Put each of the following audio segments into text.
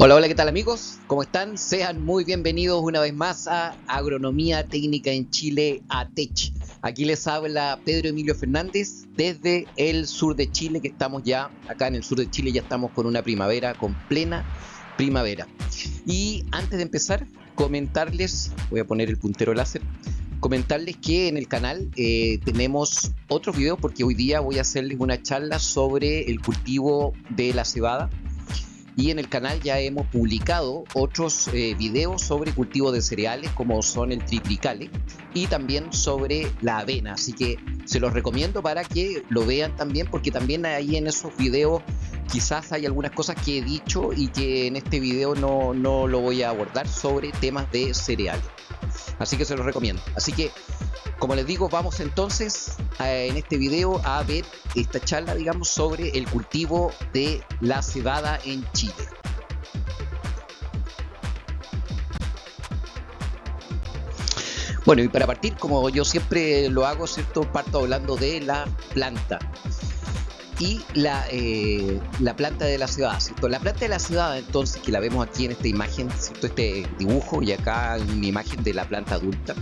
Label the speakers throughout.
Speaker 1: Hola, hola, ¿qué tal amigos? ¿Cómo están? Sean muy bienvenidos una vez más a Agronomía Técnica en Chile, ATECH. Aquí les habla Pedro Emilio Fernández desde el sur de Chile, que estamos ya, acá en el sur de Chile ya estamos con una primavera, con plena primavera. Y antes de empezar, comentarles, voy a poner el puntero láser, comentarles que en el canal tenemos otros videos porque hoy día voy a hacerles una charla sobre el cultivo de la cebada. Y en el canal ya hemos publicado otros videos sobre cultivo de cereales como son el triticale y también sobre la avena, así que se los recomiendo para que lo vean también, porque también ahí en esos videos quizás hay algunas cosas que he dicho y que en este video no lo voy a abordar sobre temas de cereales, así que se los recomiendo. Así que, como les digo, vamos entonces en este video a ver esta charla, digamos, sobre el cultivo de la cebada en Chile. Bueno, y para partir, como yo siempre lo hago, ¿cierto? Parto hablando de la planta. Y la planta de la cebada, ¿cierto? La planta de la cebada, entonces, que la vemos aquí en esta imagen, ¿cierto? Este dibujo, y acá una imagen de la planta adulta.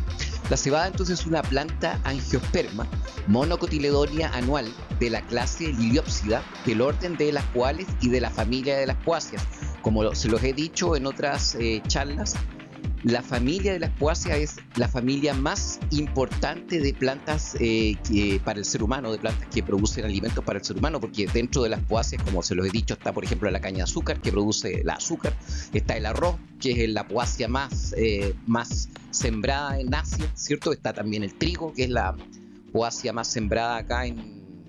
Speaker 1: La cebada entonces es una planta angiosperma monocotiledonia anual de la clase Liliopsida, del orden de las poales y de la familia de las poáceas. Como se los he dicho en otras charlas, la familia de las poáceas es la familia más importante de plantas para el ser humano, de plantas que producen alimentos para el ser humano, porque dentro de las poáceas, como se los he dicho, está por ejemplo la caña de azúcar, que produce el azúcar, está el arroz, que es la poácea más sembrada en Asia, ¿cierto? Está también el trigo, que es la poácea más sembrada acá,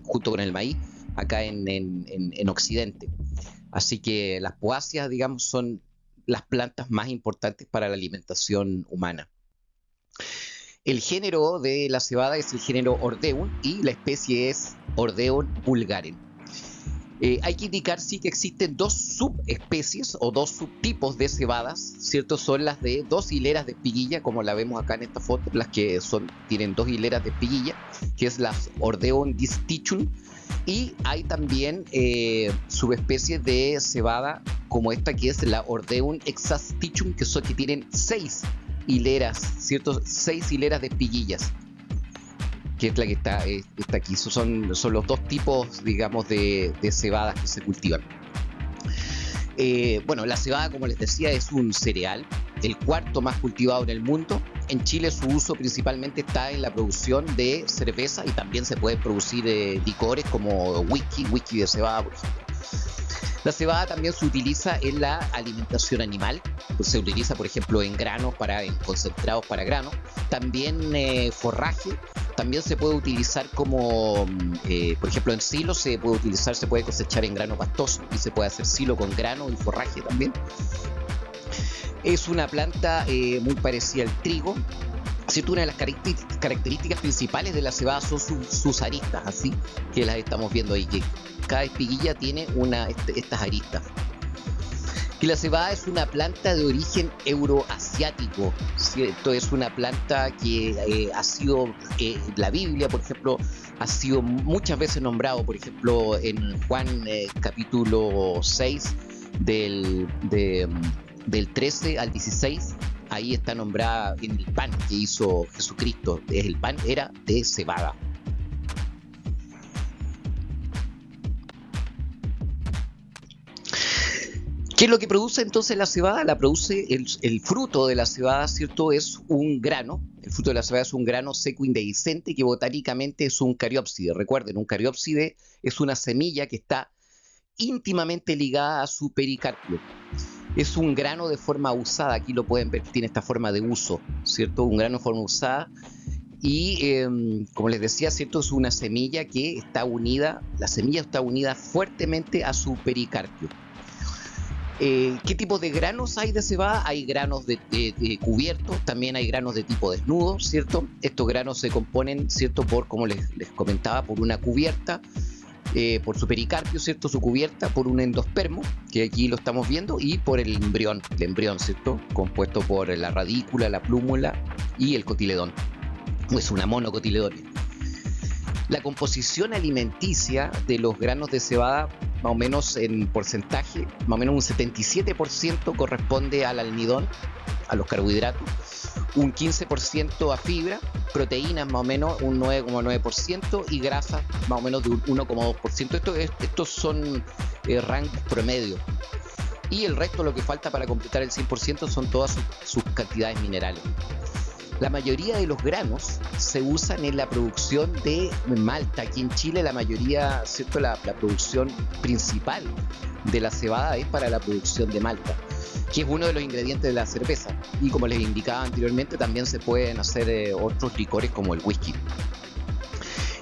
Speaker 1: junto con el maíz, acá en Occidente. Así que las poáceas, digamos, son las plantas más importantes para la alimentación humana. El género de la cebada es el género Hordeum y la especie es Hordeum vulgare. Hay que indicar sí que existen dos subespecies o dos subtipos de cebadas, ¿cierto? Son las de dos hileras de espiguilla, como la vemos acá en esta foto, las que tienen dos hileras de espiguilla, que es la Hordeum distichum, y hay también subespecies de cebada como esta, que es la Hordeum hexastichum, que tienen 6 hileras, ¿cierto? 6 hileras de espiguillas, que es la que está aquí. Son los dos tipos, digamos, de cebadas que se cultivan. Bueno, la cebada, como les decía, es un cereal, el cuarto más cultivado en el mundo. En Chile su uso principalmente está en la producción de cerveza, y también se pueden producir licores como whisky de cebada, por ejemplo. La cebada también se utiliza en la alimentación animal, pues se utiliza por ejemplo en granos, en concentrados para granos, también forraje. También se puede utilizar como, por ejemplo, en silo se puede cosechar en grano pastoso y se puede hacer silo con grano y forraje también. Es una planta muy parecida al trigo, ¿cierto? Una de las características principales de la cebada son sus aristas, así que las estamos viendo ahí, que cada espiguilla tiene estas aristas. Y la cebada es una planta de origen euroasiático, ¿cierto? Es una planta que ha sido, la Biblia, por ejemplo, ha sido muchas veces nombrado, por ejemplo, en Juan capítulo 6, del 13 al 16, ahí está nombrada en el pan que hizo Jesucristo. El pan era de cebada. ¿Qué es lo que produce entonces la cebada? La produce el fruto de la cebada, ¿cierto? Es un grano. El fruto de la cebada es un grano seco indehiscente que botánicamente es un cariópside. Recuerden, un cariópside es una semilla que está íntimamente ligada a su pericarpio. Es un grano de forma usada. Aquí lo pueden ver, tiene esta forma de uso, ¿cierto? Un grano de forma usada. Y como les decía, ¿cierto? Es una semilla que está unida, la semilla está unida fuertemente a su pericarpio. ¿Qué tipo de granos hay de cebada? Hay granos de cubiertos, también hay granos de tipo desnudo, ¿cierto? Estos granos se componen, ¿cierto? Como les comentaba, por una cubierta, por su pericarpio, ¿cierto? Su cubierta, por un endospermo, que aquí lo estamos viendo, y por el embrión, ¿cierto? Compuesto por la radícula, la plúmula y el cotiledón. Es una monocotiledonia. La composición alimenticia de los granos de cebada más o menos en porcentaje, más o menos un 77% corresponde al almidón, a los carbohidratos, un 15% a fibra, proteínas más o menos un 9,9% y grasas más o menos de un 1,2%. Estos son rangos promedio. Y el resto, lo que falta para completar el 100%, son todas sus cantidades minerales. La mayoría de los granos se usan en la producción de malta. Aquí en Chile la mayoría, ¿cierto? La producción principal de la cebada es para la producción de malta, que es uno de los ingredientes de la cerveza. Y como les indicaba anteriormente, también se pueden hacer otros licores como el whisky.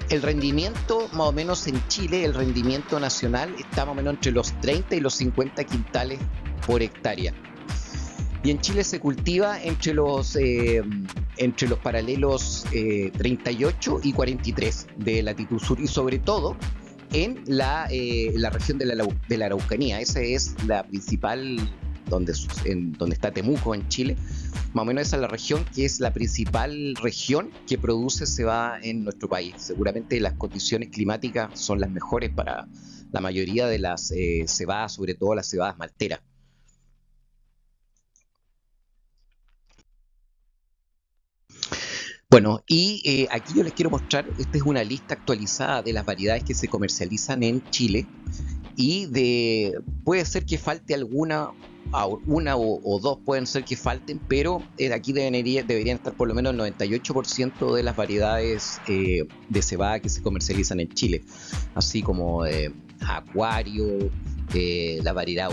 Speaker 1: El rendimiento más o menos en Chile, el rendimiento nacional está más o menos entre los 30 y los 50 quintales por hectárea. Y en Chile se cultiva entre los paralelos 38 y 43 de latitud sur, y sobre todo en la región de la Araucanía. Esa es la principal, donde está Temuco en Chile. Más o menos esa es la región que es la principal región que produce cebada en nuestro país. Seguramente las condiciones climáticas son las mejores para la mayoría de las cebadas, sobre todo las cebadas malteras. Bueno, y aquí yo les quiero mostrar, esta es una lista actualizada de las variedades que se comercializan en Chile, y puede ser que falte una o dos, pueden ser que falten, pero aquí deberían estar por lo menos el 98% de las variedades de cebada que se comercializan en Chile, así como Acuario, la variedad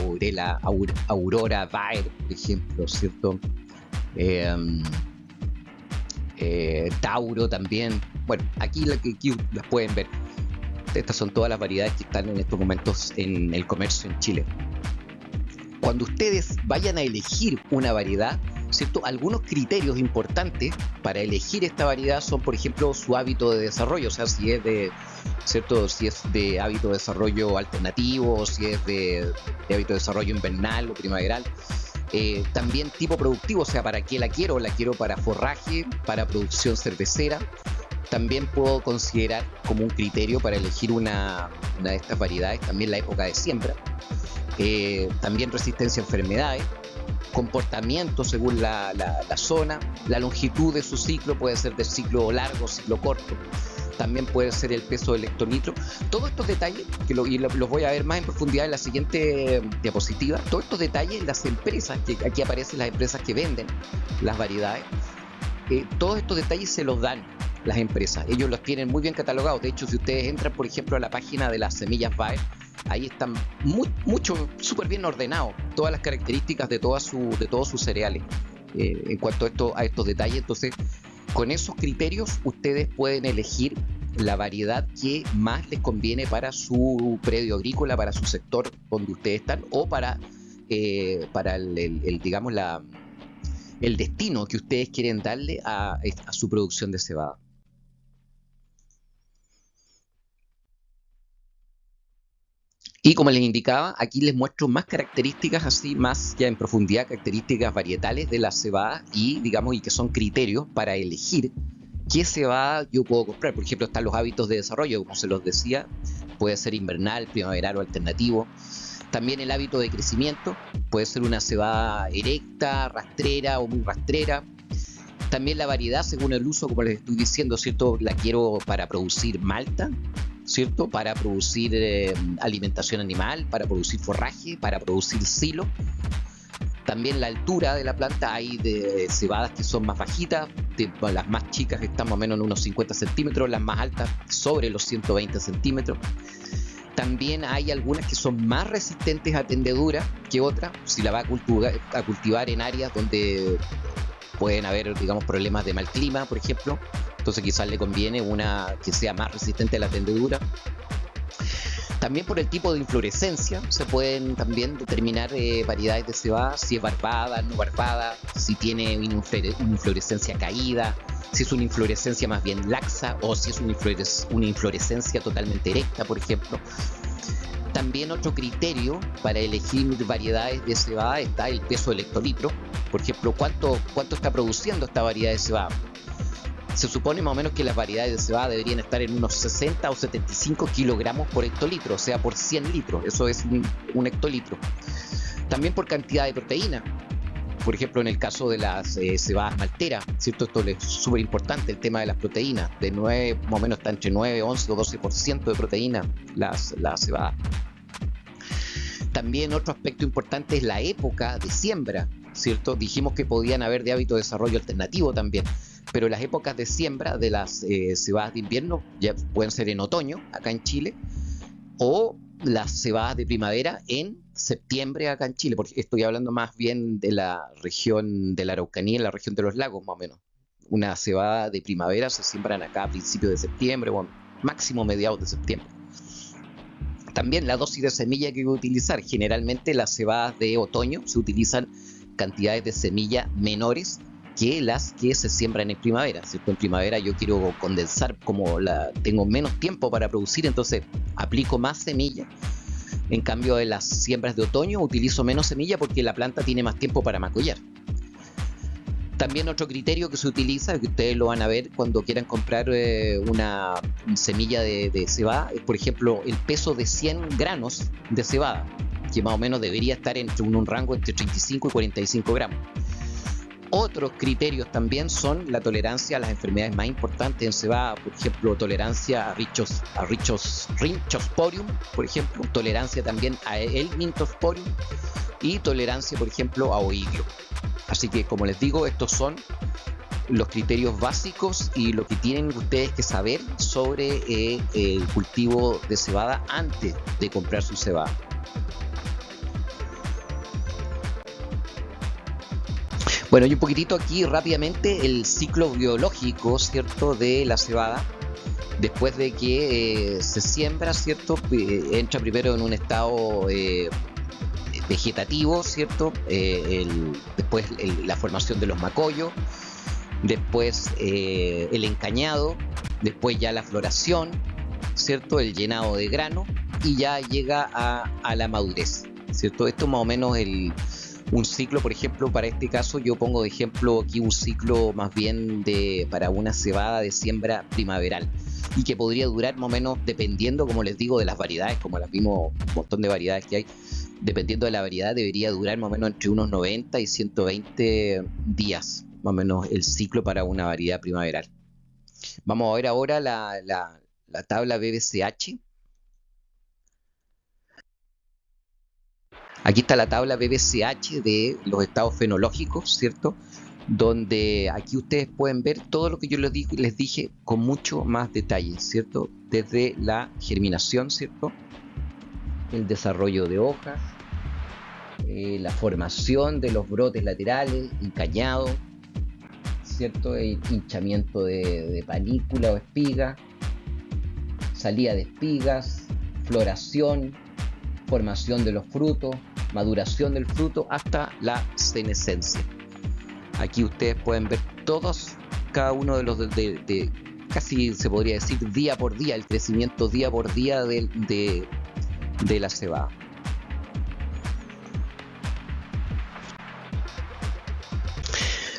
Speaker 1: Aurora Bayer, por ejemplo, ¿cierto? Tauro también. Bueno, aquí las pueden ver. Estas son todas las variedades que están en estos momentos en el comercio en Chile. Cuando ustedes vayan a elegir una variedad, ¿cierto? Algunos criterios importantes para elegir esta variedad son, por ejemplo, su hábito de desarrollo, o sea, si es de hábito de desarrollo alternativo, o si es de hábito de desarrollo invernal o primaveral. También tipo productivo, o sea, ¿para qué la quiero? La quiero para forraje, para producción cervecera. También puedo considerar como un criterio para elegir una de estas variedades también la época de siembra. También resistencia a enfermedades, comportamiento según la zona, la longitud de su ciclo, puede ser de ciclo largo, ciclo corto. También puede ser el peso del hectolitro. Todos estos detalles, los voy a ver más en profundidad en la siguiente diapositiva, todos estos detalles, las empresas, que aquí aparecen las empresas que venden las variedades, todos estos detalles se los dan las empresas. Ellos los tienen muy bien catalogados. De hecho, si ustedes entran, por ejemplo, a la página de las semillas Bayer, ahí están súper bien ordenados todas las características de todos sus cereales en cuanto a estos detalles. Entonces, con esos criterios ustedes pueden elegir la variedad que más les conviene para su predio agrícola, para su sector donde ustedes están, o para digamos el destino que ustedes quieren darle a su producción de cebada. Y como les indicaba, aquí les muestro más características, así más ya en profundidad, características varietales de la cebada y que son criterios para elegir qué cebada yo puedo comprar. Por ejemplo, están los hábitos de desarrollo, como se los decía, puede ser invernal, primaveral o alternativo. También el hábito de crecimiento, puede ser una cebada erecta, rastrera o muy rastrera. También la variedad según el uso, como les estoy diciendo, ¿cierto? La quiero para producir malta, ¿cierto? Para producir alimentación animal, para producir forraje, para producir silo. También la altura de la planta, hay de cebadas que son más bajitas, las más chicas están más o menos en unos 50 centímetros, las más altas sobre los 120 centímetros. También hay algunas que son más resistentes a tendedura que otras, si la va a cultivar en áreas donde pueden haber, problemas de mal clima, por ejemplo. Entonces quizás le conviene una que sea más resistente a la tendedura. También por el tipo de inflorescencia se pueden también determinar variedades de cebada, si es barbada, no barbada, si tiene una inflorescencia caída, si es una inflorescencia más bien laxa o si es una inflorescencia totalmente erecta, por ejemplo. También otro criterio para elegir variedades de cebada está el peso del hectolitro. Por ejemplo, ¿cuánto está produciendo esta variedad de cebada? se supone más o menos que las variedades de cebada deberían estar en unos 60 o 75 kilogramos por hectolitro, o sea, por 100 litros. Eso es un hectolitro. También por cantidad de proteína. Por ejemplo, en el caso de las cebadas malteras, ¿cierto? Esto es súper importante, el tema de las proteínas. De 9, más o menos está entre 9, 11 o 12% de proteína las cebadas. También otro aspecto importante es la época de siembra, ¿cierto? Dijimos que podían haber de hábito de desarrollo alternativo también, pero las épocas de siembra de las cebadas de invierno ya pueden ser en otoño, acá en Chile, o las cebadas de primavera en septiembre acá en Chile, porque estoy hablando más bien de la región de la Araucanía, en la región de los lagos más o menos. Una cebada de primavera se siembran acá a principios de septiembre o máximo mediados de septiembre. También la dosis de semilla que hay que utilizar. Generalmente las cebadas de otoño se utilizan cantidades de semilla menores que las que se siembran en primavera, ¿cierto? En primavera yo quiero condensar, como tengo menos tiempo para producir, entonces aplico más semilla. En cambio, en las siembras de otoño utilizo menos semilla porque la planta tiene más tiempo para macollar. También otro criterio que se utiliza, que ustedes lo van a ver cuando quieran comprar una semilla de cebada, es por ejemplo el peso de 100 granos de cebada, que más o menos debería estar entre un rango entre 35 y 45 gramos. Otros criterios también son la tolerancia a las enfermedades más importantes en cebada, por ejemplo, tolerancia a Rhinchosporium, por ejemplo, tolerancia también a Helminthosporium y tolerancia, por ejemplo, a oidio. Así que, como les digo, estos son los criterios básicos y lo que tienen ustedes que saber sobre el cultivo de cebada antes de comprar su cebada. Bueno, y un poquitito aquí rápidamente el ciclo biológico, ¿cierto?, de la cebada. Después de que se siembra, ¿cierto?, entra primero en un estado vegetativo, ¿cierto? Después la formación de los macollos, después el encañado, después ya la floración, ¿cierto? El llenado de grano y ya llega a la madurez, ¿cierto? Esto más o menos un ciclo, por ejemplo, para este caso yo pongo de ejemplo aquí un ciclo más bien para una cebada de siembra primaveral y que podría durar más o menos, dependiendo, como les digo, de las variedades, como las vimos, un montón de variedades que hay, dependiendo de la variedad debería durar más o menos entre unos 90 y 120 días, más o menos el ciclo para una variedad primaveral. Vamos a ver ahora la tabla BBCH. Aquí está la tabla BBCH de los estados fenológicos, ¿cierto? Donde aquí ustedes pueden ver todo lo que yo les dije con mucho más detalle, ¿cierto? Desde la germinación, ¿cierto? El desarrollo de hojas, la formación de los brotes laterales, encañado, ¿cierto? El hinchamiento de panícula o espiga, salida de espigas, floración, formación de los frutos, maduración del fruto hasta la senescencia. Aquí ustedes pueden ver cada uno de los de casi se podría decir día por día, el crecimiento día por día de la cebada.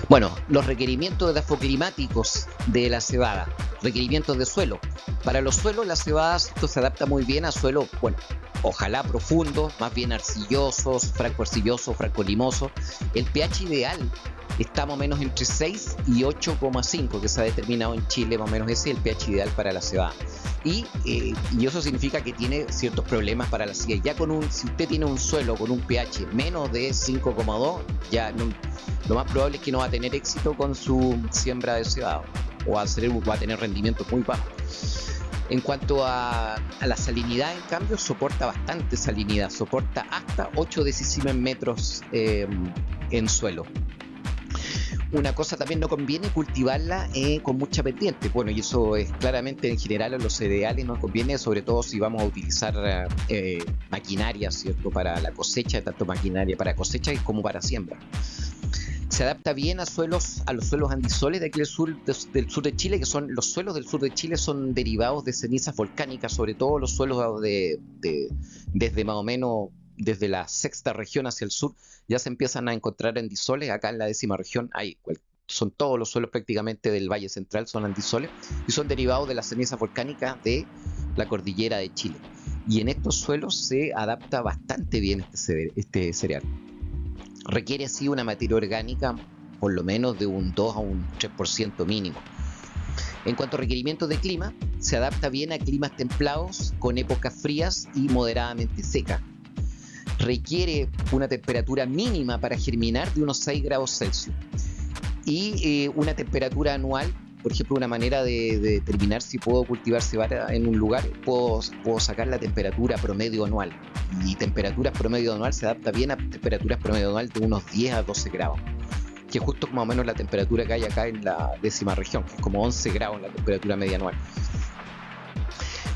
Speaker 1: Bueno, los requerimientos edafoclimáticos de la cebada, requerimientos de suelo. Para los suelos, la cebada se adapta muy bien a suelos, bueno, ojalá profundos, más bien arcillosos, franco-arcillosos, franco-limosos. El pH ideal está más o menos entre 6 y 8,5, que se ha determinado en Chile, más o menos ese es el pH ideal para la cebada. Y eso significa que tiene ciertos problemas para la siega. Ya si usted tiene un suelo con un pH menos de 5,2, ya lo más probable es que no va a tener éxito con su siembra de cebada o va a tener rendimientos muy bajos. En cuanto a la salinidad, en cambio, soporta bastante salinidad, soporta hasta 8 decimes metros en suelo. Una cosa también, no conviene cultivarla con mucha pendiente. Bueno, y eso es claramente en general a los cereales nos conviene, sobre todo si vamos a utilizar maquinaria, ¿cierto? Para la cosecha, tanto maquinaria para cosecha como para siembra. Se adapta bien a los suelos andisoles de aquí del sur de Chile, que son los suelos del sur de Chile, son derivados de cenizas volcánicas, sobre todo los suelos desde más o menos desde la sexta región hacia el sur, ya se empiezan a encontrar andisoles. Acá en la 10ª región hay son todos los suelos prácticamente del Valle Central, son andisoles, y son derivados de las cenizas volcánicas de la cordillera de Chile. Y en estos suelos se adapta bastante bien este cereal. Requiere así una materia orgánica por lo menos de un 2 a un 3% mínimo. En cuanto a requerimientos de clima, se adapta bien a climas templados con épocas frías y moderadamente secas. Requiere una temperatura mínima para germinar de unos 6 grados Celsius y una temperatura anual. Por ejemplo, una manera de determinar si puedo cultivar cebada en un lugar, puedo sacar la temperatura promedio anual. Y temperaturas promedio anual se adapta bien a temperaturas promedio anual de unos 10 a 12 grados, que es justo más o menos la temperatura que hay acá en la 10ª región, que es como 11 grados la temperatura media anual.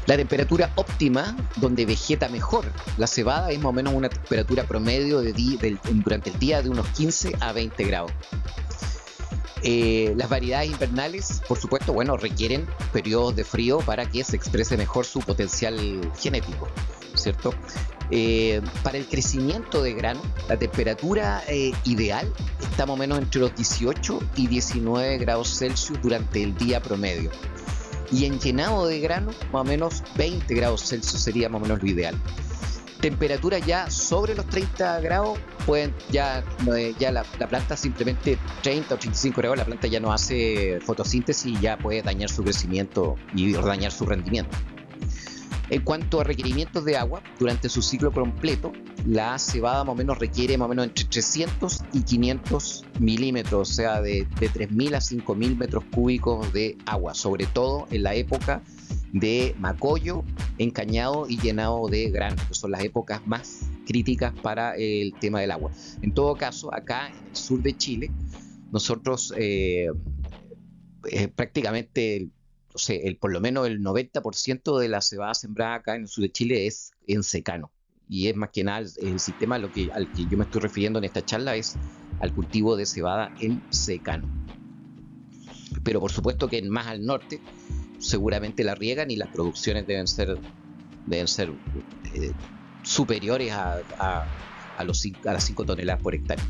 Speaker 1: La temperatura óptima donde vegeta mejor la cebada es más o menos una temperatura promedio durante el día de unos 15 a 20 grados. Las variedades invernales, por supuesto, requieren periodos de frío para que se exprese mejor su potencial genético, ¿cierto? Para el crecimiento de grano, la temperatura ideal está más o menos entre los 18 y 19 grados Celsius durante el día promedio. Y en llenado de grano, más o menos 20 grados Celsius sería más o menos lo ideal. Temperaturas ya sobre los 30 grados, ya la planta simplemente 30 o 35 grados, la planta ya no hace fotosíntesis y ya puede dañar su crecimiento y dañar su rendimiento. En cuanto a requerimientos de agua, durante su ciclo completo, la cebada más o menos requiere más o menos entre 300 y 500 milímetros, o sea, de 3.000 a 5.000 metros cúbicos de agua, sobre todo en la época de macollo, encañado y llenado de grano, que son las épocas más críticas para el tema del agua. En todo caso, acá en el sur de Chile, nosotros prácticamente, por lo menos el 90% de la cebada sembrada acá en el sur de Chile es en secano. Y es más que nada el sistema al que yo me estoy refiriendo en esta charla es al cultivo de cebada en secano. Pero por supuesto que más al norte seguramente la riegan y las producciones deben ser superiores a las 5 toneladas por hectárea.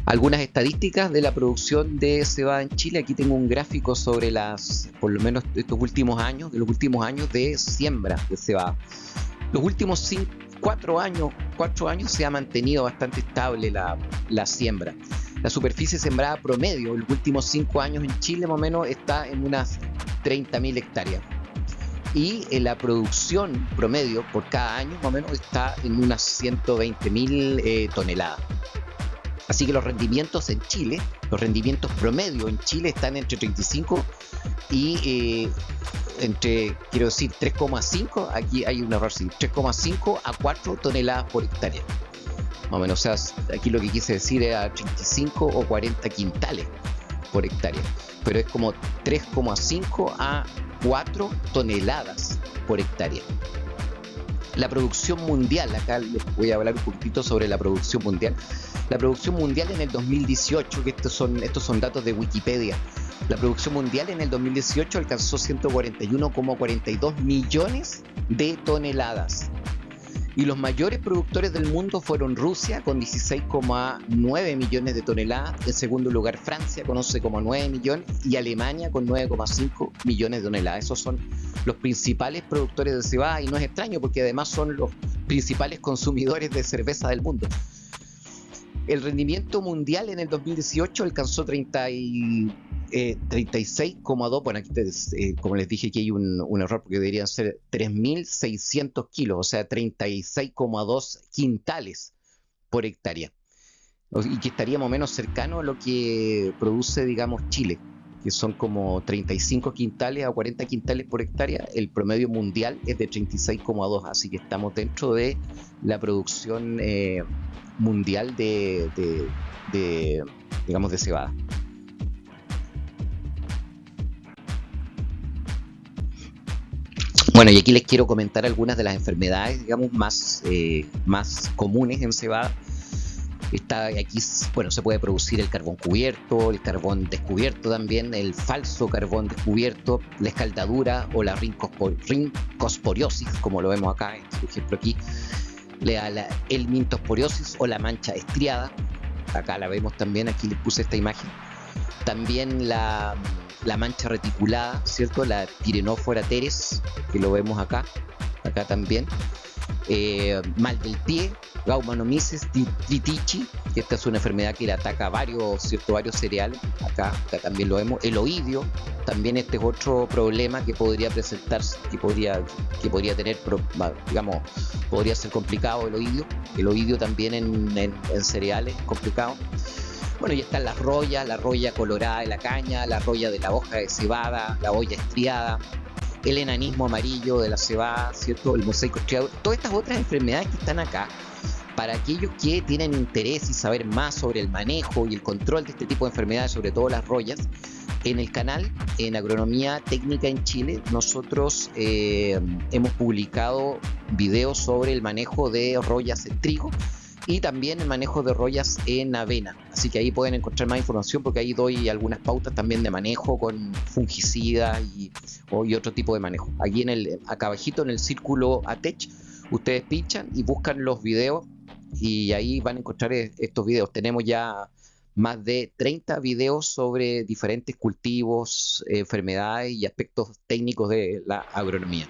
Speaker 1: Algunas estadísticas de la producción de cebada en Chile. Aquí tengo un gráfico sobre por lo menos de los últimos años de siembra de cebada. Los últimos 4 años se ha mantenido bastante estable la siembra. La superficie sembrada promedio en los últimos 5 años en Chile más o menos está en unas 30.000 hectáreas. Y la producción promedio por cada año más o menos está en unas 120.000 toneladas. Así que los rendimientos promedio en Chile están entre 35 y quiero decir 3,5, aquí hay un error, 3,5 a 4 toneladas por hectárea. Más o menos, o sea, aquí lo que quise decir era 35 o 40 quintales por hectárea, pero es como 3,5 a 4 toneladas por hectárea. La producción mundial, acá les voy a hablar un poquitito sobre la producción mundial. La producción mundial en el 2018, que estos son datos de Wikipedia, la producción mundial en el 2018 alcanzó 141,42 millones de toneladas. Y los mayores productores del mundo fueron Rusia con 16,9 millones de toneladas, en segundo lugar Francia con 11,9 millones y Alemania con 9,5 millones de toneladas. Esos son los principales productores de cebada y no es extraño porque además son los principales consumidores de cerveza del mundo. El rendimiento mundial en el 2018 alcanzó 36,2, bueno, aquí como les dije aquí hay un error porque deberían ser 3.600 kilos, o sea 36,2 quintales por hectárea, y que estaría más o menos cercano a lo que produce, digamos, Chile, que son como 35 quintales a 40 quintales por hectárea. El promedio mundial es de 36,2, así que estamos dentro de la producción mundial de cebada. Bueno, y aquí les quiero comentar algunas de las enfermedades, digamos, más comunes en cebada. Aquí, bueno, se puede producir el carbón cubierto, el carbón descubierto también, el falso carbón descubierto, la escaldadura o la rincosporiosis, como lo vemos acá, por ejemplo aquí. el mintosporiosis o la mancha estriada. Acá la vemos también, aquí les puse esta imagen. También la mancha reticulada, ¿cierto? La Tyrannophora teres, que lo vemos acá también. Mal del pie, Gaumanomyces tritici, que esta es una enfermedad que le ataca a varios cereales. Acá también lo vemos. El oidio, también este es otro problema que podría presentarse, que podría tener, digamos, podría ser complicado el oidio. El oidio también en cereales, complicado. Bueno, y están la roya colorada de la caña, la roya de la hoja de cebada, la olla estriada, el enanismo amarillo de la cebada, ¿cierto? El mosaico estriado, todas estas otras enfermedades que están acá, para aquellos que tienen interés y saber más sobre el manejo y el control de este tipo de enfermedades, sobre todo las royas, en el canal, en Agronomía Técnica en Chile, nosotros hemos publicado videos sobre el manejo de royas en trigo y también el manejo de royas en avena. Así que ahí pueden encontrar más información, porque ahí doy algunas pautas también de manejo con fungicidas y otro tipo de manejo. Aquí acá abajito en el círculo ATECH, ustedes pinchan y buscan los videos y ahí van a encontrar estos videos. Tenemos ya más de 30 videos sobre diferentes cultivos, enfermedades y aspectos técnicos de la agronomía.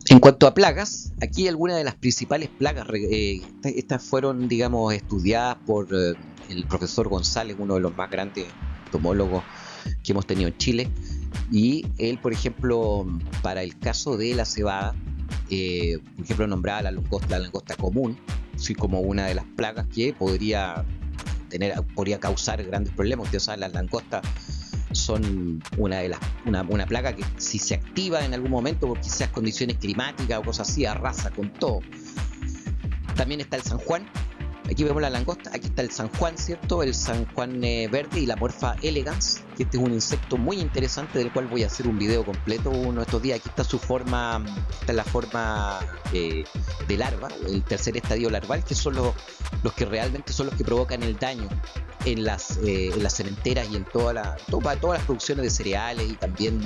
Speaker 1: En cuanto a plagas, aquí algunas de las principales plagas, estas fueron, digamos, estudiadas por el profesor González, uno de los más grandes entomólogos que hemos tenido en Chile, y él, por ejemplo, para el caso de la cebada, por ejemplo, nombraba la langosta común, así como una de las plagas que podría causar grandes problemas. Ustedes saben, las langostas son una plaga que, si se activa en algún momento por quizás condiciones climáticas o cosas así, arrasa con todo. También está el San Juan. Aquí vemos la langosta, aquí está el San Juan, ¿cierto? El San Juan verde y la Morpha elegans, que este es un insecto muy interesante del cual voy a hacer un video completo uno de estos días. Aquí está su forma, está la forma de larva, el tercer estadio larval, que son los que realmente son los que provocan el daño en las cementeras y en todas las producciones de cereales y también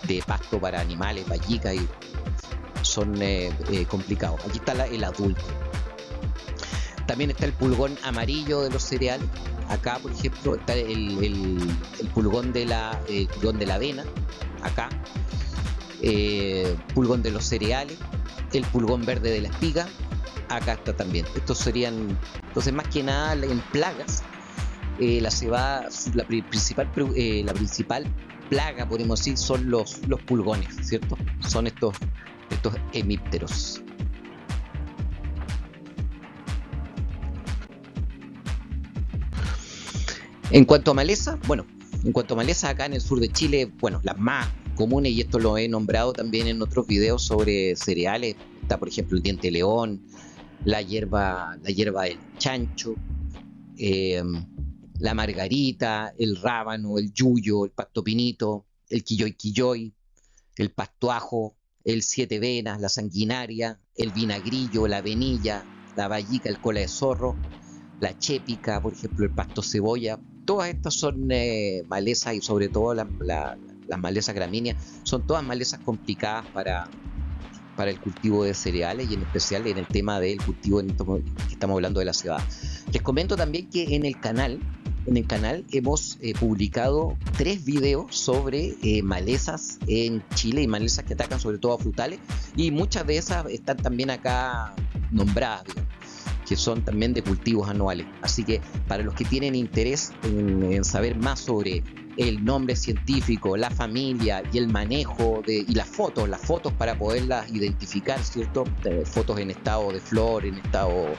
Speaker 1: de pasto para animales, vallicas, y son complicados. Aquí está el adulto. También está el pulgón amarillo de los cereales. Acá, por ejemplo, está el pulgón de la avena. Acá. Pulgón de los cereales. El pulgón verde de la espiga. Acá está también. Estos serían, entonces, más que nada en plagas, la cebada, la principal plaga, podemos decir, son los pulgones, ¿cierto? Son estos hemípteros. En cuanto a maleza, acá en el sur de Chile, las más comunes, y esto lo he nombrado también en otros videos sobre cereales, está por ejemplo el diente de león, la hierba del chancho, la margarita, el rábano, el yuyo, el pasto pinito, el quilloy, el pastoajo, el siete venas, la sanguinaria, el vinagrillo, la avenilla, la vallica, el cola de zorro, la chépica, por ejemplo, el pasto cebolla. Todas estas son malezas, y sobre todo las malezas gramíneas, son todas malezas complicadas para el cultivo de cereales, y en especial en el tema del cultivo que estamos hablando de la cebada. Les comento también que en el canal hemos publicado 3 videos sobre malezas en Chile, y malezas que atacan sobre todo a frutales, y muchas de esas están también acá nombradas, digamos, que son también de cultivos anuales. Así que para los que tienen interés en saber más sobre el nombre científico, la familia y el manejo y las fotos para poderlas identificar, ¿cierto? Fotos en estado de flor, en estado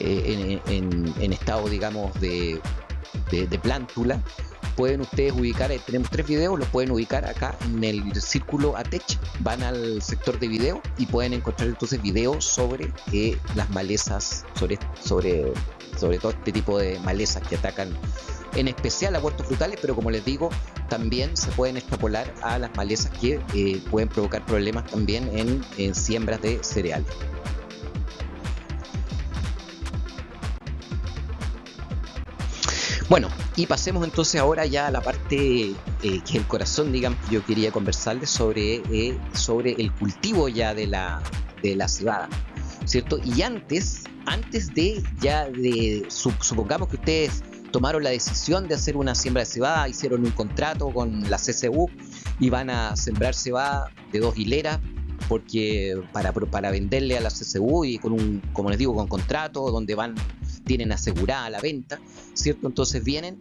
Speaker 1: en estado, digamos, de plántula, pueden ustedes ubicar, tenemos 3 videos, los pueden ubicar acá en el círculo ATECH, van al sector de video y pueden encontrar entonces videos sobre las malezas, sobre todo este tipo de malezas que atacan en especial a huertos frutales, pero como les digo, también se pueden extrapolar a las malezas que pueden provocar problemas también en siembras de cereales. Bueno, y pasemos entonces ahora ya a la parte que es el corazón, digamos, que yo quería conversarles sobre el cultivo ya de la cebada, ¿cierto? Y antes supongamos que ustedes tomaron la decisión de hacer una siembra de cebada, hicieron un contrato con la CCU y van a sembrar cebada de 2 hileras porque para venderle a la CCU y como les digo, con contrato donde tienen asegurada la venta, ¿cierto? Entonces vienen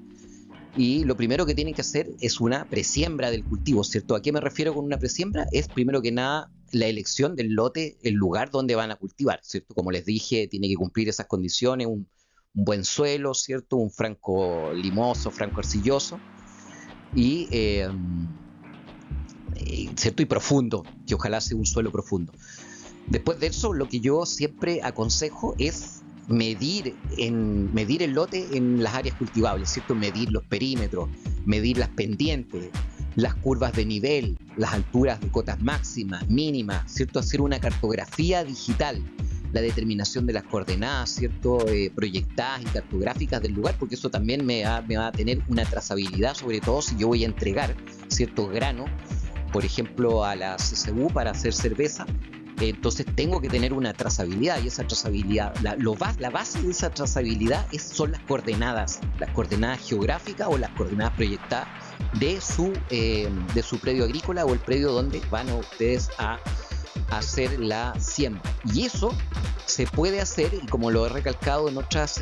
Speaker 1: y lo primero que tienen que hacer es una presiembra del cultivo, ¿cierto? ¿A qué me refiero con una presiembra? Es primero que nada la elección del lote, el lugar donde van a cultivar, ¿cierto? Como les dije, tiene que cumplir esas condiciones, un buen suelo, ¿cierto? Un franco limoso, franco arcilloso y, ¿cierto? Y profundo, que ojalá sea un suelo profundo. Después de eso, lo que yo siempre aconsejo es medir el lote en las áreas cultivables, ¿cierto? Medir los perímetros, medir las pendientes, las curvas de nivel, las alturas de cotas máximas, mínimas, ¿cierto? Hacer una cartografía digital, la determinación de las coordenadas, ¿cierto? Proyectadas y cartográficas del lugar, porque eso también me va a tener una trazabilidad, sobre todo si yo voy a entregar ciertos granos, por ejemplo, a la CCU para hacer cerveza. Entonces tengo que tener una trazabilidad y esa trazabilidad, la base de esa trazabilidad son las coordenadas geográficas o las coordenadas proyectadas de su predio agrícola o el predio donde van ustedes a hacer la siembra. Y eso se puede hacer, y como lo he recalcado en otras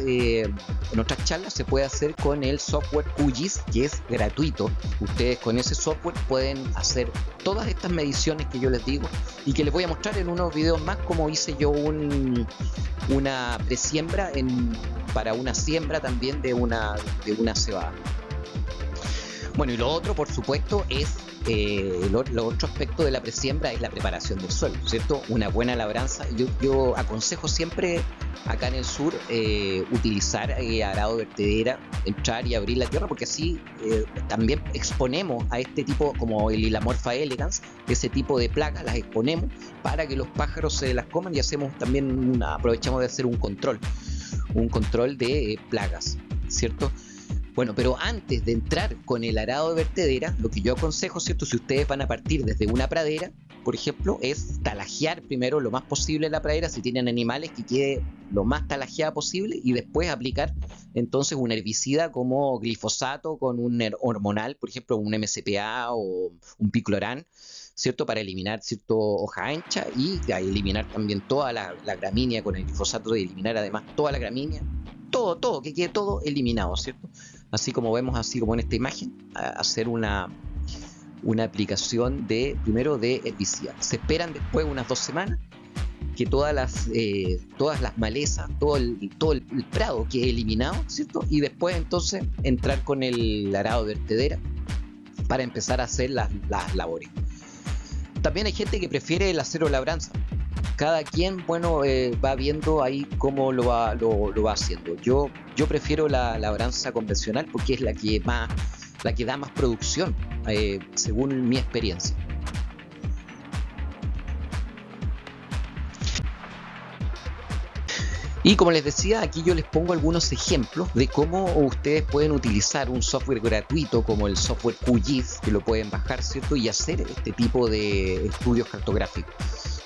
Speaker 1: charlas, se puede hacer con el software QGIS, que es gratuito. Ustedes con ese software pueden hacer todas estas mediciones que yo les digo y que les voy a mostrar en unos videos más, como hice yo una presiembra para una siembra también de una cebada. Bueno, y lo otro, por supuesto, es el otro aspecto de la presiembra es la preparación del suelo, ¿cierto? Una buena labranza. Yo aconsejo siempre acá en el sur utilizar arado de vertedera, entrar y abrir la tierra, porque así también exponemos a este tipo, como el Hilamorpha elegans, ese tipo de plagas las exponemos para que los pájaros se las coman y aprovechamos de hacer un control de plagas, ¿cierto? Bueno, pero antes de entrar con el arado de vertedera, lo que yo aconsejo, ¿cierto? Si ustedes van a partir desde una pradera, por ejemplo, es talajear primero lo más posible la pradera, si tienen animales, que quede lo más talajeada posible, y después aplicar entonces un herbicida como glifosato con un hormonal, por ejemplo, un MCPA o un piclorán, ¿cierto? Para eliminar, ¿cierto? Hoja ancha y eliminar también toda la gramínea con el glifosato, y eliminar además toda la gramínea, todo, que quede todo eliminado, ¿cierto? Así como vemos, así como en esta imagen, hacer una aplicación primero de herbicida. Se esperan después unas 2 semanas que todas las malezas, todo el prado quede eliminado, ¿cierto? Y después entonces entrar con el arado de vertedera para empezar a hacer las labores. También hay gente que prefiere el acero labranza. Cada quien, bueno, va viendo ahí cómo lo va haciendo. Yo prefiero la labranza convencional porque es la que da más producción, según mi experiencia. Y como les decía, aquí yo les pongo algunos ejemplos de cómo ustedes pueden utilizar un software gratuito como el software QGIS, que lo pueden bajar, ¿cierto? Y hacer este tipo de estudios cartográficos.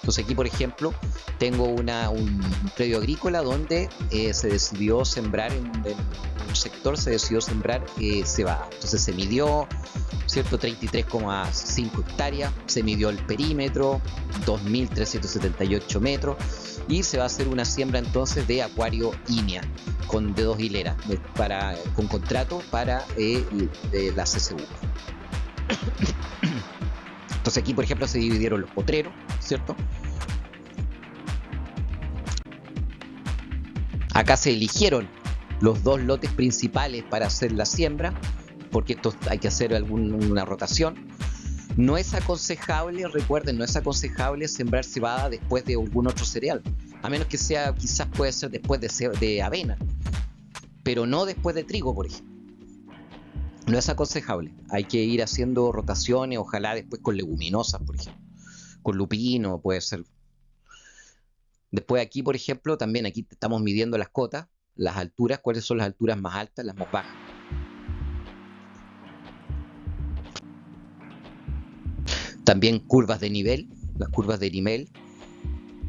Speaker 1: Entonces aquí, por ejemplo, tengo un predio agrícola donde se decidió sembrar, en un sector se decidió sembrar cebada. Entonces se midió, ¿cierto? 33,5 hectáreas, se midió el perímetro, 2.378 metros, y se va a hacer una siembra entonces de acuario INEA de 2 hileras con contrato para la CCU. Entonces aquí, por ejemplo, se dividieron los potreros, ¿cierto? Acá se eligieron los 2 lotes principales para hacer la siembra, porque esto hay que hacer una rotación. No es aconsejable, recuerden, no es aconsejable sembrar cebada después de algún otro cereal, a menos que sea, quizás puede ser después de avena, pero no después de trigo, por ejemplo. No es aconsejable, hay que ir haciendo rotaciones, ojalá después con leguminosas, por ejemplo, con lupino puede ser. Después aquí, por ejemplo, también aquí estamos midiendo las cotas, las alturas, cuáles son las alturas más altas, las más bajas. También curvas de nivel, las curvas de nivel,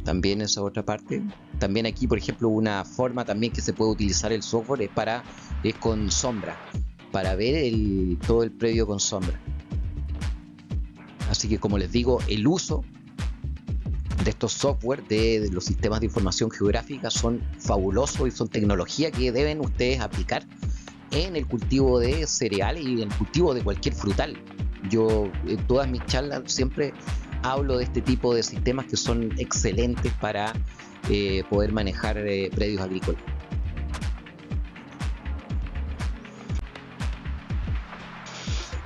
Speaker 1: también esa otra parte. También aquí, por ejemplo, una forma también que se puede utilizar el software es con sombra, para ver todo el predio con sombra. Así que, como les digo, el uso de estos software de los sistemas de información geográfica son fabulosos y son tecnología que deben ustedes aplicar en el cultivo de cereales y en el cultivo de cualquier frutal. Yo en todas mis charlas siempre hablo de este tipo de sistemas que son excelentes para poder manejar predios agrícolas.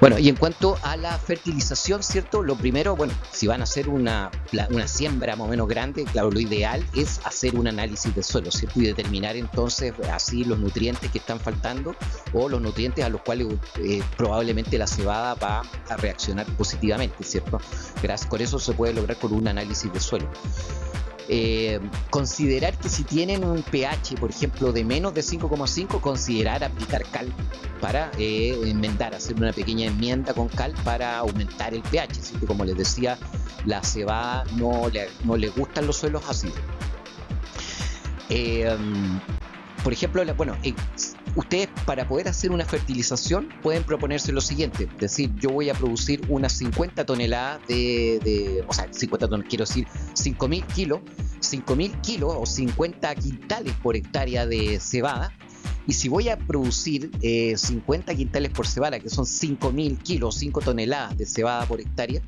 Speaker 1: Bueno, y en cuanto a la fertilización, ¿cierto? Lo primero, bueno, si van a hacer una siembra más o menos grande, claro, lo ideal es hacer un análisis de suelo, ¿cierto? Y determinar entonces así los nutrientes que están faltando o los nutrientes a los cuales probablemente la cebada va a reaccionar positivamente, ¿cierto? Con eso se puede lograr con un análisis de suelo. Considerar que si tienen un pH, por ejemplo, de menos de 5,5, considerar aplicar cal para enmendar, hacer una pequeña enmienda con cal para aumentar el pH, ¿cierto? Como les decía, la cebada no le gustan los suelos ácidos. Por ejemplo, ustedes para poder hacer una fertilización pueden proponerse lo siguiente, es decir, yo voy a producir unas 50 toneladas o sea, 50 toneladas, quiero decir 5.000 kilos o 50 quintales por hectárea de cebada, y si voy a producir 50 quintales por cebada, que son 5.000 kilos, 5 toneladas de cebada por hectárea,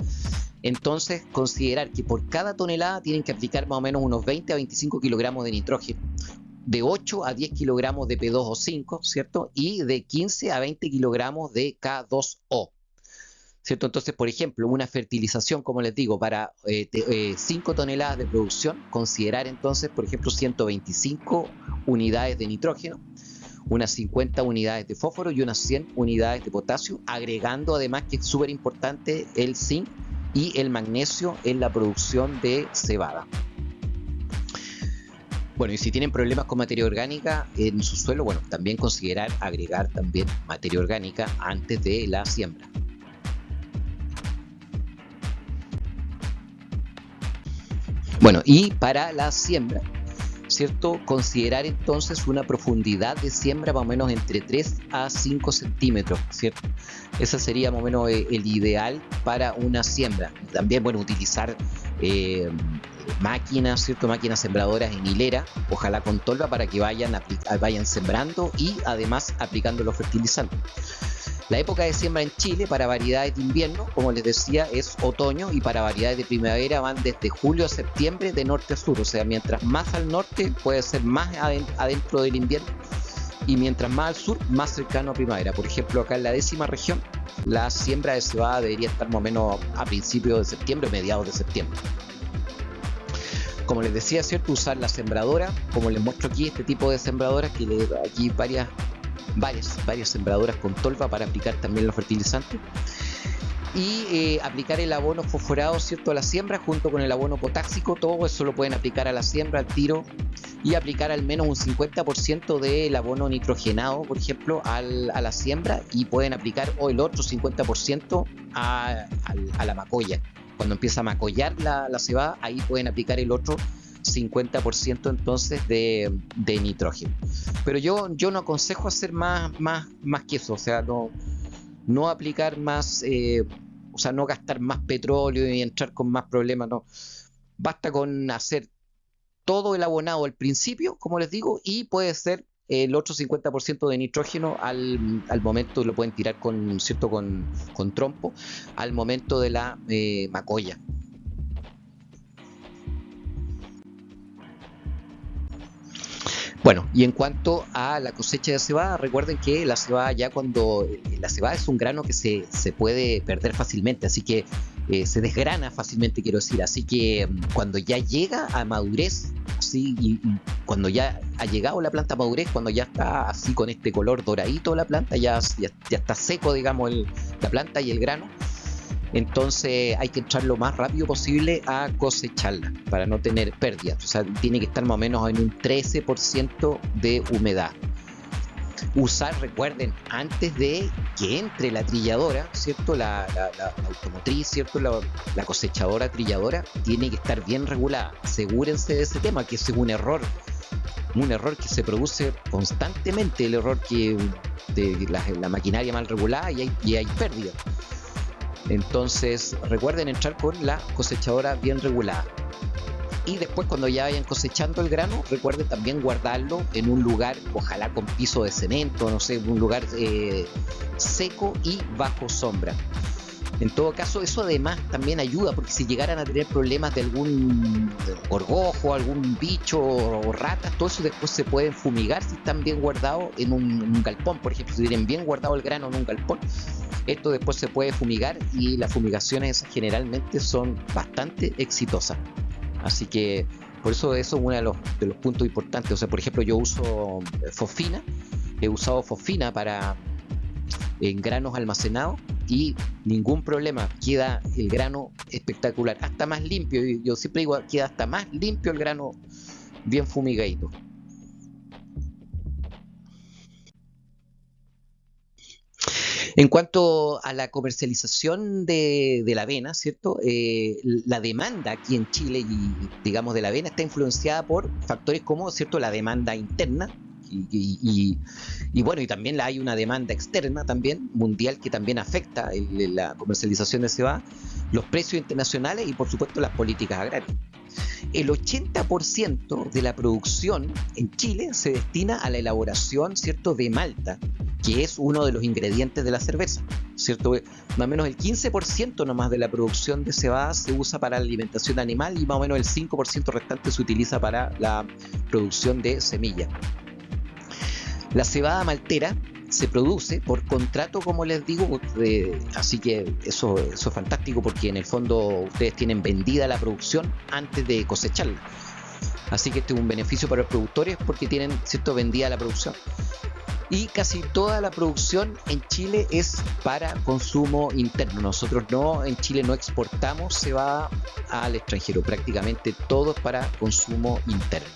Speaker 1: entonces considerar que por cada tonelada tienen que aplicar más o menos unos 20 a 25 kilogramos de nitrógeno, de 8 a 10 kilogramos de P2 o 5, ¿cierto? Y de 15 a 20 kilogramos de K2O, ¿cierto? Entonces, por ejemplo, una fertilización, como les digo, para 5 toneladas de producción, considerar entonces, por ejemplo, 125 unidades de nitrógeno, unas 50 unidades de fósforo y unas 100 unidades de potasio, agregando además, que es súper importante, el zinc y el magnesio en la producción de cebada. Bueno, y si tienen problemas con materia orgánica en su suelo, bueno, también considerar agregar también materia orgánica antes de la siembra. Bueno, y para la siembra, ¿cierto? Considerar entonces una profundidad de siembra más o menos entre 3 a 5 centímetros, ¿cierto? Ese sería más o menos el ideal para una siembra. También, bueno, utilizar máquinas, ¿cierto? Máquinas sembradoras en hilera, ojalá con tolva, para que vayan sembrando y además aplicando los fertilizantes. La época de siembra en Chile para variedades de invierno, como les decía, es otoño, y para variedades de primavera van desde julio a septiembre de norte a sur, o sea, mientras más al norte puede ser más adentro del invierno, y mientras más al sur, más cercano a primavera. Por ejemplo, acá en la 10ª región, la siembra de cebada debería estar más o menos a principios de septiembre, mediados de septiembre. Como les decía, ¿cierto? Usar la sembradora, como les muestro aquí, este tipo de sembradoras, que aquí varias sembradoras con tolva para aplicar también los fertilizantes, y aplicar el abono fosforado, ¿cierto? A la siembra junto con el abono potásico. Todo eso lo pueden aplicar a la siembra al tiro, y aplicar al menos un 50% del abono nitrogenado, por ejemplo, a la siembra, y pueden aplicar el otro 50% a la macolla. Cuando empieza a macollar la cebada, ahí pueden aplicar el otro 50% entonces de nitrógeno. Pero yo no aconsejo hacer más que eso, o sea, no aplicar más, o sea, no gastar más petróleo y entrar con más problemas, no. Basta con hacer todo el abonado al principio, como les digo, y puede ser el otro 50% de nitrógeno al momento, lo pueden tirar con trompo al momento de la macolla. Bueno, y en cuanto a la cosecha de cebada, recuerden que la cebada, la cebada es un grano que se puede perder fácilmente, así que se desgrana fácilmente, quiero decir. Así que cuando ya llega a madurez, ¿sí? y cuando ya ha llegado la planta a madurez, cuando ya está así con este color doradito la planta, ya está seco, digamos, la planta y el grano, entonces hay que entrar lo más rápido posible a cosecharla para no tener pérdidas. O sea, tiene que estar más o menos en un 13% de humedad. Usar, recuerden, antes de que entre la trilladora, ¿cierto? La automotriz, ¿cierto? La cosechadora trilladora tiene que estar bien regulada. Asegúrense de ese tema, que ese es un error que se produce constantemente, el error que de la maquinaria mal regulada y hay pérdida. Entonces recuerden entrar con la cosechadora bien regulada. Y después, cuando ya vayan cosechando el grano, recuerden también guardarlo en un lugar, ojalá con piso de cemento, no sé, un lugar seco y bajo sombra. En todo caso, eso además también ayuda, porque si llegaran a tener problemas de algún gorgojo, algún bicho o ratas, todo eso después se pueden fumigar si están bien guardados en un galpón. Por ejemplo, si tienen bien guardado el grano en un galpón, esto después se puede fumigar, y las fumigaciones generalmente son bastante exitosas. Así que por eso es uno de los puntos importantes. O sea, por ejemplo, yo uso fosfina, he usado fosfina en granos almacenados y ningún problema, queda el grano espectacular, hasta más limpio. Yo siempre digo, queda hasta más limpio el grano bien fumigadito. En cuanto a la comercialización de la avena, ¿cierto? La demanda aquí en Chile, y digamos, de la avena está influenciada por factores como, ¿cierto?, la demanda interna, y bueno, y también hay una demanda externa también, mundial, que también afecta la comercialización de cebada, los precios internacionales y por supuesto las políticas agrarias. El 80% de la producción en Chile se destina a la elaboración, ¿cierto?, de malta, que es uno de los ingredientes de la cerveza, ¿cierto? Más o menos el 15% nomás de la producción de cebada se usa para la alimentación animal, y más o menos el 5% restante se utiliza para la producción de semillas. La cebada maltera se produce por contrato, como les digo, así que eso es fantástico, porque en el fondo ustedes tienen vendida la producción antes de cosecharla. Así que este es un beneficio para los productores, porque tienen, ¿cierto?, vendida la producción. Y casi toda la producción en Chile es para consumo interno. Nosotros en Chile no exportamos cebada al extranjero, prácticamente todo es para consumo interno.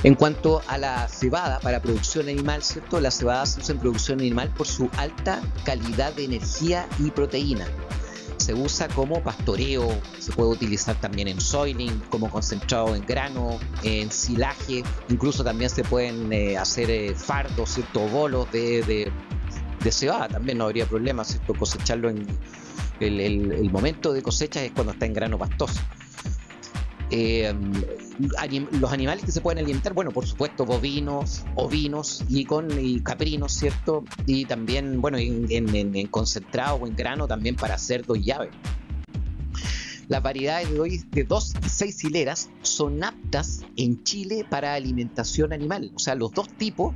Speaker 1: En cuanto a la cebada para producción animal, ¿cierto? La cebada se usa en producción animal por su alta calidad de energía y proteína. Se usa como pastoreo, se puede utilizar también en soiling, como concentrado en grano, en silaje, incluso también se pueden hacer fardos, ¿cierto?, bolos de cebada, también no habría problema, ¿cierto?, cosecharlo en el momento de cosecha es cuando está en grano pastoso. Los animales que se pueden alimentar, bueno, por supuesto, bovinos, ovinos y caprinos, ¿cierto? Y también, bueno, en concentrado o en grano, también para cerdos y aves. Las variedades de 2 y 6 hileras son aptas en Chile para alimentación animal. O sea, los dos tipos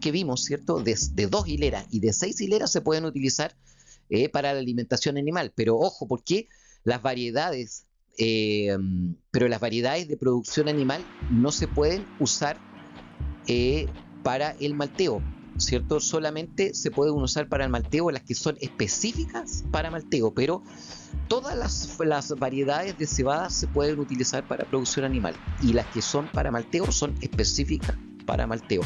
Speaker 1: que vimos, ¿cierto?, de 2 hileras y de 6 hileras se pueden utilizar para la alimentación animal. Pero ojo, porque las variedades de producción animal no se pueden usar para el malteo, ¿cierto? Solamente se pueden usar para el malteo las que son específicas para malteo, pero todas las variedades de cebada se pueden utilizar para producción animal, y las que son para malteo son específicas para malteo.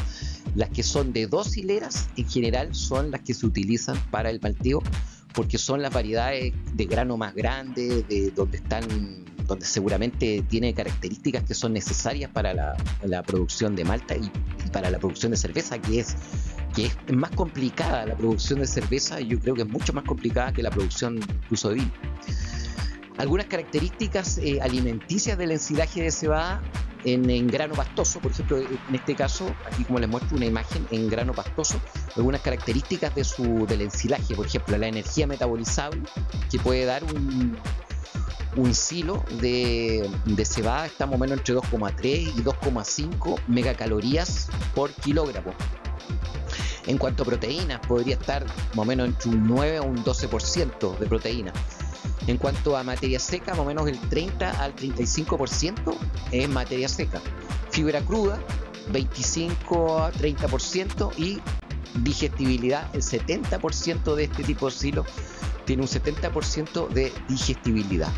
Speaker 1: Las que son de 2 hileras en general son las que se utilizan para el malteo, porque son las variedades de grano más grandes, donde seguramente tiene características que son necesarias para la producción de malta y para la producción de cerveza, que es más complicada. La producción de cerveza, yo creo que es mucho más complicada que la producción incluso de vino. Algunas características alimenticias del ensilaje de cebada en grano pastoso, por ejemplo, en este caso, aquí como les muestro una imagen en grano pastoso, algunas características del ensilaje, por ejemplo, la energía metabolizable que puede dar un silo de cebada, está más o menos entre 2,3 y 2,5 megacalorías por kilogramo. En cuanto a proteínas, podría estar más o menos entre un 9 o un 12% de proteína. En cuanto a materia seca, más o menos el 30 al 35% es materia seca. Fibra cruda, 25 a 30%, y digestibilidad, el 70% de este tipo de silo tiene un 70% de digestibilidad.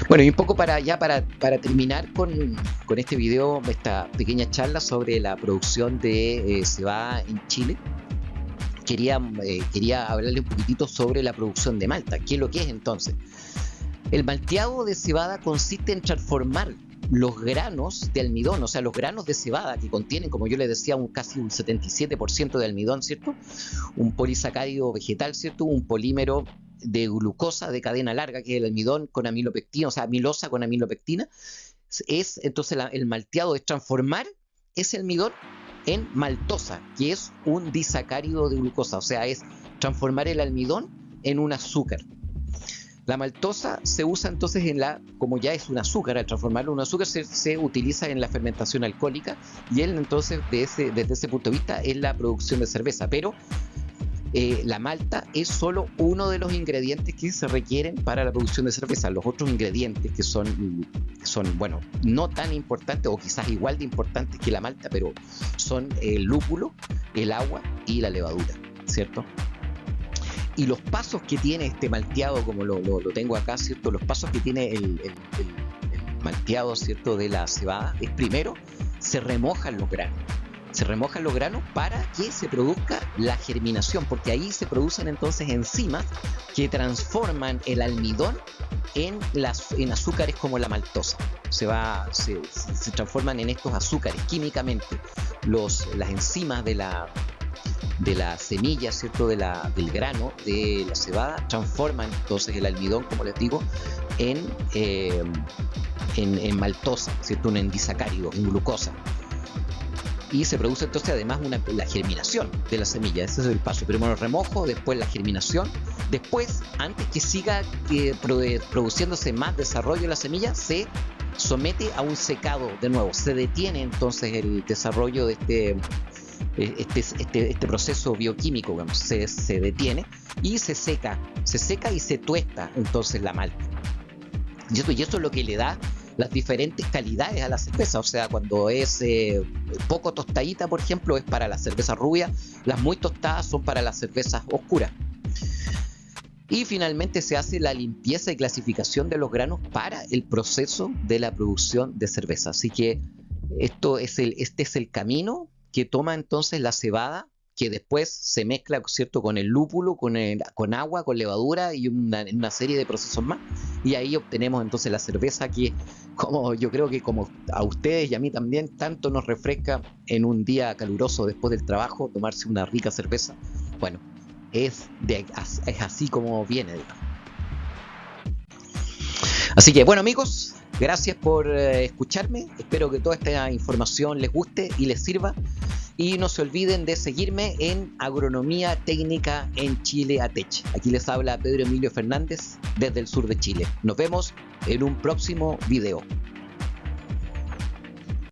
Speaker 1: Bueno, y un poco para terminar con este video, esta pequeña charla sobre la producción de cebada en Chile, quería hablarle un poquitito sobre la producción de malta. ¿Qué es lo que es entonces? El malteado de cebada consiste en transformar los granos de almidón, o sea, los granos de cebada que contienen, como yo les decía, casi un 77% de almidón, ¿cierto? Un polisacárido vegetal, ¿cierto? Un polímero de glucosa de cadena larga, que es el almidón con amilopectina, o sea, amilosa con amilopectina. Entonces el malteado es transformar ese almidón en maltosa, que es un disacárido de glucosa, o sea, es transformar el almidón en un azúcar. La maltosa se usa entonces como ya es un azúcar, al transformarlo en un azúcar se utiliza en la fermentación alcohólica, y entonces desde ese punto de vista es la producción de cerveza, pero la malta es solo uno de los ingredientes que se requieren para la producción de cerveza. Los otros ingredientes que son bueno, no tan importantes o quizás igual de importantes que la malta, pero son el lúpulo, el agua y la levadura, ¿cierto? Y los pasos que tiene este malteado, como lo tengo acá, ¿cierto? Los pasos que tiene el malteado, ¿cierto?, de la cebada es: primero, se remojan los granos. Se remojan los granos para que se produzca la germinación, porque ahí se producen entonces enzimas que transforman el almidón en azúcares como la maltosa. Se transforman en estos azúcares químicamente. Las enzimas de la semilla, ¿cierto?, del grano de la cebada transforman entonces el almidón, como les digo, en maltosa, ¿cierto?, en disacárido, en glucosa. Y se produce entonces además la germinación de la semilla. Ese es el paso: primero el remojo, después la germinación, después, antes que siga produciéndose más desarrollo de la semilla, se somete a un secado de nuevo. Se detiene entonces el desarrollo de este proceso bioquímico, digamos, se detiene y se seca y se tuesta entonces la malta. Y eso es lo que le da las diferentes calidades a la cerveza. O sea, cuando es poco tostadita, por ejemplo, es para la cerveza rubia; las muy tostadas son para las cervezas oscuras. Y finalmente se hace la limpieza y clasificación de los granos para el proceso de la producción de cerveza. Así que este es el camino que toma entonces la cebada, que después se mezcla, ¿cierto?, con el lúpulo, con agua, con levadura y una serie de procesos más, y ahí obtenemos entonces la cerveza que, como yo creo que como a ustedes y a mí también, tanto nos refresca en un día caluroso después del trabajo, tomarse una rica cerveza. Bueno, es así como viene, digamos. Así que bueno, amigos, gracias por escucharme. Espero que toda esta información les guste y les sirva. Y no se olviden de seguirme en Agronomía Técnica en Chile ATECH. Aquí les habla Pedro Emilio Fernández desde el sur de Chile. Nos vemos en un próximo video.